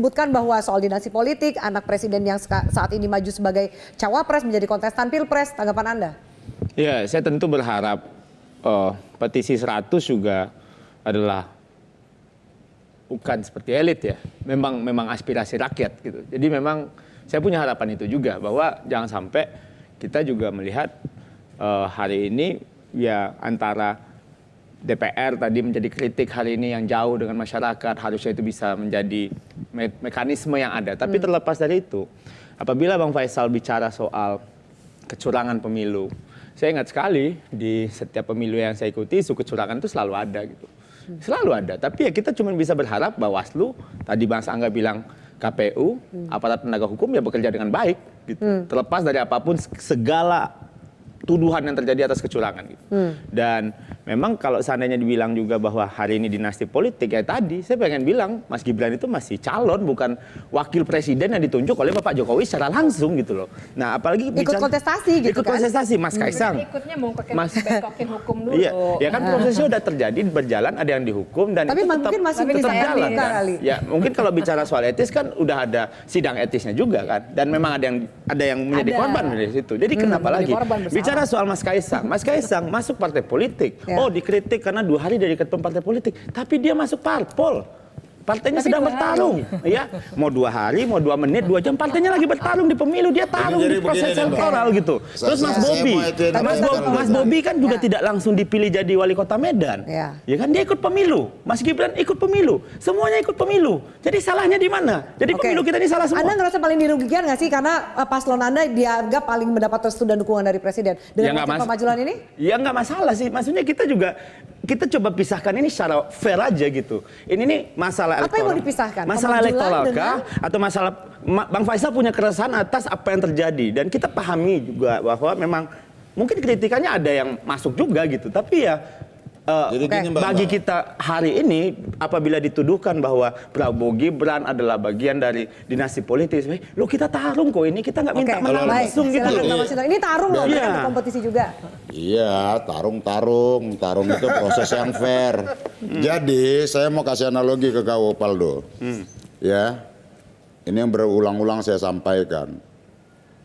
disebutkan bahwa soal dinasti politik, anak presiden yang saat ini maju sebagai cawapres menjadi kontestan pilpres, tanggapan Anda? Ya, saya tentu berharap petisi 100 juga adalah bukan seperti elit ya, memang aspirasi rakyat gitu. Jadi memang saya punya harapan itu juga, bahwa jangan sampai kita juga melihat hari ini ya antara DPR tadi menjadi kritik hari ini yang jauh dengan masyarakat, harusnya itu bisa menjadi mekanisme yang ada. Tapi terlepas dari itu, apabila Bang Faisal bicara soal kecurangan pemilu, saya ingat sekali di setiap pemilu yang saya ikuti, isu kecurangan itu selalu ada gitu. Selalu ada, tapi ya kita cuma bisa berharap Bawaslu, tadi Bang Angga bilang KPU, aparat penegak hukum ya bekerja dengan baik gitu. Terlepas dari apapun segala tuduhan yang terjadi atas kecurangan gitu. Dan memang kalau seandainya dibilang juga bahwa hari ini dinasti politik, ya tadi saya pengen bilang Mas Gibran itu masih calon, bukan wakil presiden yang ditunjuk oleh Bapak Jokowi secara langsung gitu loh. Nah, apalagi ikut kontestasi gitu ikut kan? kontestasi Mas Kaisang. Ikutnya mau pakai bekokin hukum dulu. Iya, ya kan prosesnya udah terjadi, berjalan, ada yang dihukum dan tapi itu tetap, mungkin masih tetap jalan kan? kali. Ya, mungkin kalau bicara soal etis kan udah ada sidang etisnya juga kan, dan memang ada yang menjadi korban dari situ. Jadi kenapa lagi bicara soal Mas Kaisang masuk partai politik. Oh, dikritik karena 2 hari dari ketum partai politik. Tapi dia masuk parpol. Partainya sedang bertarung, ya. Mau 2 hari, mau 2 menit, 2 jam, partainya lagi bertarung di pemilu, dia tarung di proses elektoral gitu. Terus Mas Bobi kan juga tidak langsung dipilih jadi wali kota Medan, ya kan, dia ikut pemilu. Mas Gibran ikut pemilu, semuanya ikut pemilu. Jadi salahnya di mana? Jadi pemilu kita ini salah semua. Anda ngerasa paling dirugikan nggak sih karena paslon Anda dianggap paling mendapat restu dan dukungan dari presiden dengan pemajulan ini? Ya nggak masalah sih, maksudnya kita coba pisahkan ini secara fair aja gitu. Ini nih masalah elektoral. Apa yang mau dipisahkan? Masalah elektoral kah? Atau masalah Bang Faisal punya keresahan atas apa yang terjadi. Dan kita pahami juga bahwa memang mungkin kritikannya ada yang masuk juga gitu. Tapi ya bagi kita hari ini, apabila dituduhkan bahwa Prabowo Gibran adalah bagian dari dinasti politis, lo kita tarung kok ini, kita nggak minta menang langsung gitu. Ini tarung loh, bukan berkompetisi juga. Iya, tarung itu proses yang fair. Jadi saya mau kasih analogi ke kau, Paldo. Ya, ini yang berulang-ulang saya sampaikan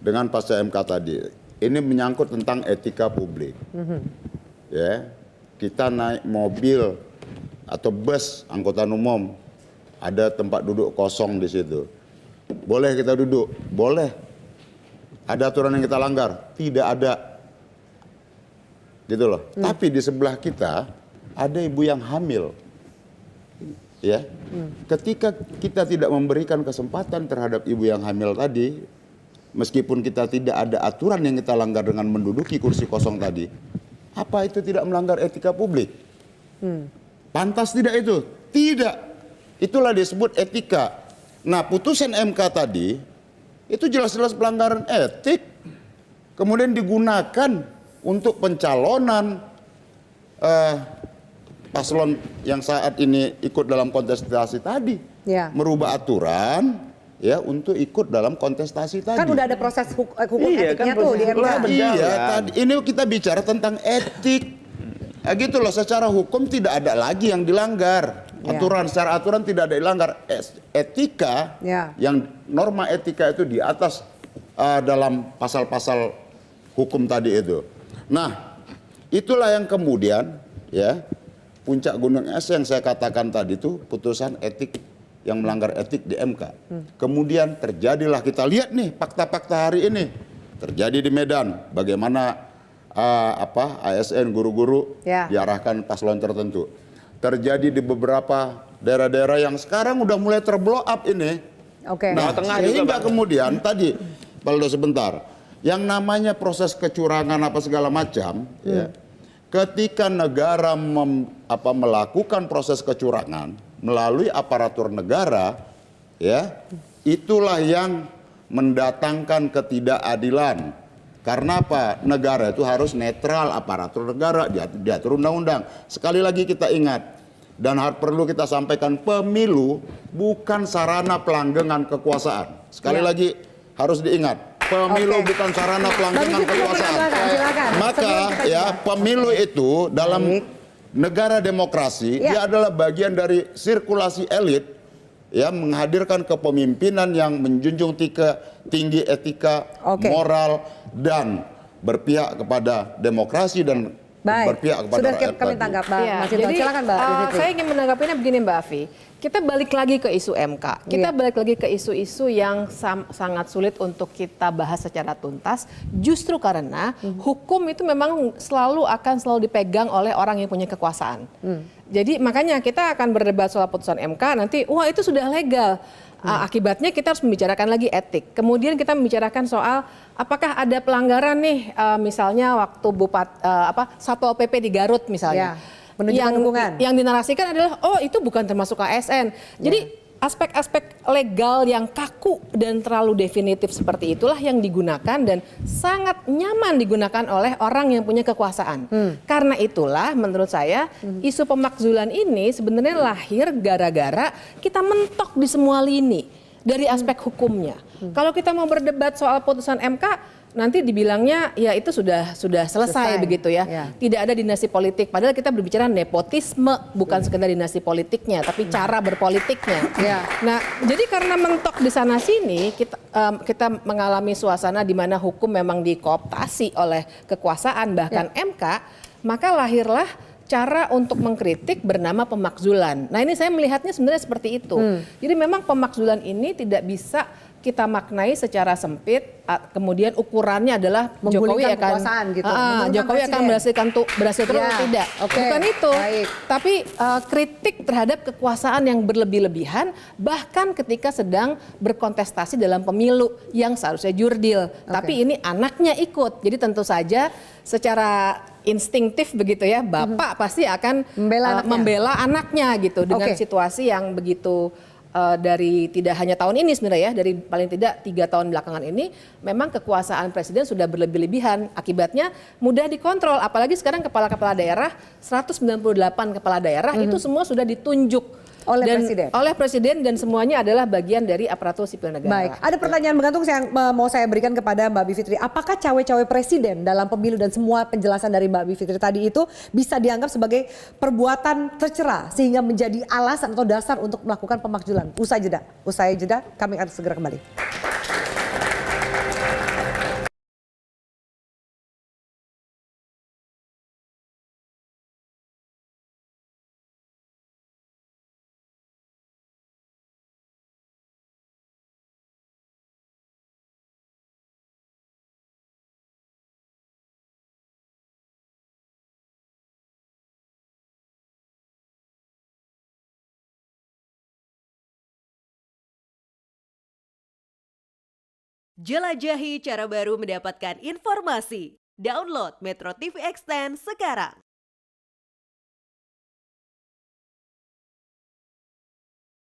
dengan pasca MK tadi. Ini menyangkut tentang etika publik. Ya. Kita naik mobil atau bus angkutan umum, ada tempat duduk kosong di situ. Boleh kita duduk? Boleh. Ada aturan yang kita langgar? Tidak ada. Gitu loh. Tapi di sebelah kita ada ibu yang hamil. Ya. Ketika kita tidak memberikan kesempatan terhadap ibu yang hamil tadi, meskipun kita tidak ada aturan yang kita langgar dengan menduduki kursi kosong tadi, apa itu tidak melanggar etika publik? Pantas tidak itu? Tidak. Itulah disebut etika. Nah, putusan MK tadi itu jelas-jelas pelanggaran etik. Kemudian digunakan untuk pencalonan paslon yang saat ini ikut dalam kontestasi tadi. Merubah aturan ya untuk ikut dalam kontestasi tadi. Kan udah ada proses hukum etiknya kan, tuh di MK. Iya, tadi ini kita bicara tentang etik. Gitu loh, secara hukum tidak ada lagi yang dilanggar. Secara aturan tidak ada dilanggar. Etika, yang norma etika itu di atas dalam pasal-pasal hukum tadi itu. Nah, itulah yang kemudian ya puncak gunung es yang saya katakan tadi itu putusan etik yang melanggar etik di MK. Kemudian terjadilah, kita lihat nih fakta-fakta hari ini terjadi di Medan, bagaimana ASN guru-guru diarahkan paslon tertentu. Terjadi di beberapa daerah-daerah yang sekarang udah mulai terblow up ini. Nah, sehingga kemudian tadi, Paldo sebentar, yang namanya proses kecurangan apa segala macam, ya, ketika negara melakukan proses kecurangan melalui aparatur negara, ya, itulah yang mendatangkan ketidakadilan. Karena apa? Negara itu harus netral, aparatur negara diatur undang-undang. Sekali lagi kita ingat, dan perlu kita sampaikan, pemilu bukan sarana pelanggengan kekuasaan. Sekali lagi harus diingat, pemilu bukan sarana pelanggengan kekuasaan. Maka ya, pemilu itu dalam negara demokrasi, dia adalah bagian dari sirkulasi elit, ya menghadirkan kepemimpinan yang menjunjung tinggi etika, moral dan berpihak kepada demokrasi dan berpihak kepada sudah rakyat. kami tanggap, Mbak. Ya, Masinton. jadi Silakan, Mbak. saya ingin menanggapinya begini, Mbak Afi. Kita balik lagi ke isu MK. Kita balik lagi ke isu-isu yang sangat sulit untuk kita bahas secara tuntas. Justru karena hukum itu memang selalu dipegang oleh orang yang punya kekuasaan. Jadi makanya kita akan berdebat soal putusan MK nanti, wah itu sudah legal. Akibatnya kita harus membicarakan lagi etik. Kemudian kita membicarakan soal apakah ada pelanggaran nih, misalnya waktu Satpol PP di Garut misalnya. Menunjukkan dukungan. Yang dinarasikan adalah itu bukan termasuk ASN. Jadi aspek-aspek legal yang kaku dan terlalu definitif seperti itulah yang digunakan dan sangat nyaman digunakan oleh orang yang punya kekuasaan. Karena itulah menurut saya isu pemakzulan ini sebenarnya lahir gara-gara kita mentok di semua lini dari aspek hukumnya. Kalau kita mau berdebat soal putusan MK nanti dibilangnya ya itu sudah selesai begitu ya. Tidak ada dinasti politik. Padahal kita berbicara nepotisme, bukan sekedar dinasti politiknya, tapi cara berpolitiknya. Nah, jadi karena mentok di sana sini, kita mengalami suasana di mana hukum memang dikooptasi oleh kekuasaan bahkan MK, maka lahirlah cara untuk mengkritik bernama pemakzulan. Nah, ini saya melihatnya sebenarnya seperti itu. Jadi memang pemakzulan ini tidak bisa kita maknai secara sempit, kemudian ukurannya adalah Jokowi akan berhasil turun atau tidak. Bukan itu. Tapi kritik terhadap kekuasaan yang berlebih-lebihan, bahkan ketika sedang berkontestasi dalam pemilu yang seharusnya jurdil. Tapi ini anaknya ikut. Jadi tentu saja secara instingtif begitu ya, bapak pasti akan membela anaknya gitu dengan situasi yang begitu. Dari tidak hanya tahun ini sebenarnya ya, dari paling tidak 3 tahun belakangan ini memang kekuasaan presiden sudah berlebih-lebihan. Akibatnya mudah dikontrol, apalagi sekarang kepala-kepala daerah, 198 kepala daerah itu semua sudah ditunjuk oleh presiden dan semuanya adalah bagian dari aparatur sipil negara. Baik, ada pertanyaan bergantung yang mau saya berikan kepada Mbak Bivitri. Apakah cawe-cawe presiden dalam pemilu dan semua penjelasan dari Mbak Bivitri tadi itu bisa dianggap sebagai perbuatan tercela sehingga menjadi alasan atau dasar untuk melakukan pemakzulan? Usai jeda, kami akan segera kembali. Jelajahi cara baru mendapatkan informasi. Download Metro TV Extend sekarang.